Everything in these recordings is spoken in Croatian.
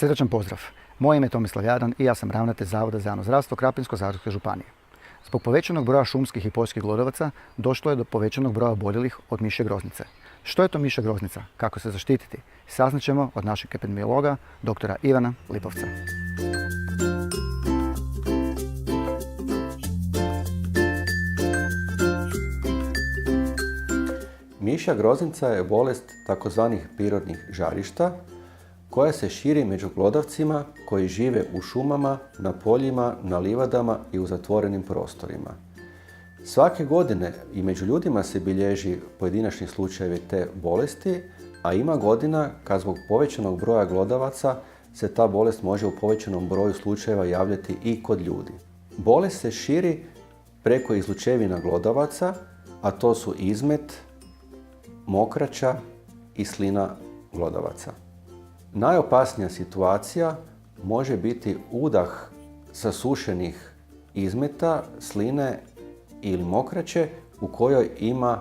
Srdačan pozdrav. Moje ime je Tomislav Jadan i ja sam ravnatelj Zavoda za javno zdravstvo Krapinsko-zagorske županije. Zbog povećanog broja šumskih i poljskih glodavaca došlo je do povećanog broja oboljelih od mišje groznice. Što je to mišja groznica? Kako se zaštititi? Saznaćemo od našeg epidemiologa, doktora Ivana Lipovca. Mišja groznica je bolest takozvanih prirodnih žarišta koja se širi među glodavcima koji žive u šumama, na poljima, na livadama i u zatvorenim prostorima. Svake godine i među ljudima se bilježi pojedinačni slučajevi te bolesti, a ima godina kad zbog povećanog broja glodavaca se ta bolest može u povećanom broju slučajeva javljati i kod ljudi. Bolest se širi preko izlučevina glodavaca, a to su izmet, mokraća i slina glodavaca. Najopasnija situacija može biti udah sasušenih izmeta, sline ili mokraće u kojoj ima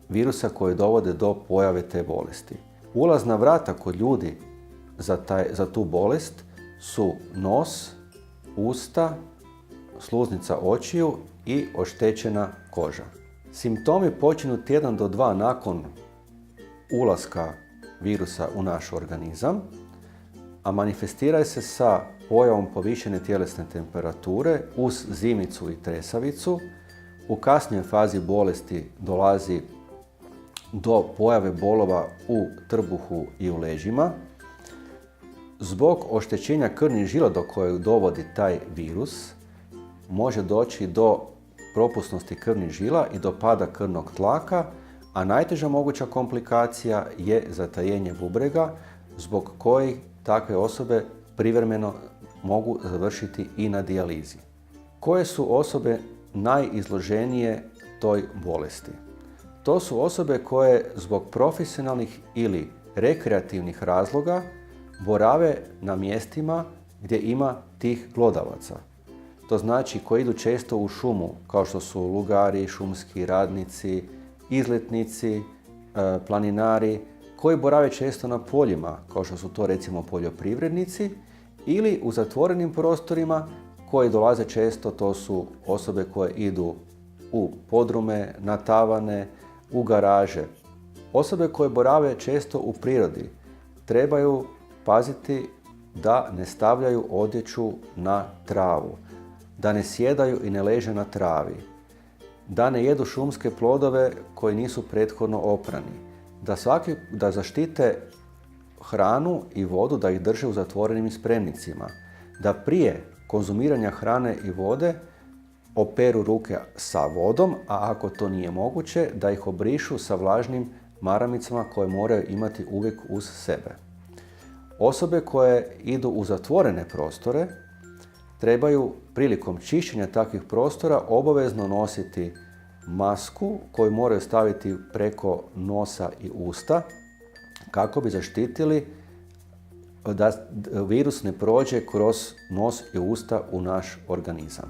virusa koji dovode do pojave te bolesti. Ulazna vrata kod ljudi za tu bolest su nos, usta, sluznica očiju i oštećena koža. Simptomi počinju tjedan do dva nakon ulaska virusa u naš organizam, a manifestiraju se sa pojavom povišene tjelesne temperature uz zimicu i tresavicu. U kasnijoj fazi bolesti dolazi do pojave bolova u trbuhu i u leđima. Zbog oštećenja krvnih žila do kojeg dovodi taj virus može doći do propusnosti krvnih žila i do pada krvnog tlaka, a najteža moguća komplikacija je zatajenje bubrega zbog kojih takve osobe privremeno mogu završiti i na dijalizi. Koje su osobe najizloženije toj bolesti? To su osobe koje zbog profesionalnih ili rekreativnih razloga borave na mjestima gdje ima tih glodavaca. To znači koji idu često u šumu, kao što su lugari, šumski radnici, izletnici, planinari, koji borave često na poljima, kao što su to recimo poljoprivrednici, ili u zatvorenim prostorima koji dolaze često, to su osobe koje idu u podrume, na tavane, u garaže. Osobe koje borave često u prirodi trebaju paziti da ne stavljaju odjeću na travu, da ne sjedaju i ne leže na travi, da ne jedu šumske plodove koji nisu prethodno oprani, da zaštite hranu i vodu, da ih drže u zatvorenim spremnicima, da prije konzumiranja hrane i vode operu ruke sa vodom, a ako to nije moguće, da ih obrišu sa vlažnim maramicama koje moraju imati uvijek uz sebe. Osobe koje idu u zatvorene prostore trebaju prilikom čišćenja takvih prostora obavezno nositi masku koju moraju staviti preko nosa i usta kako bi zaštitili da virus ne prođe kroz nos i usta u naš organizam.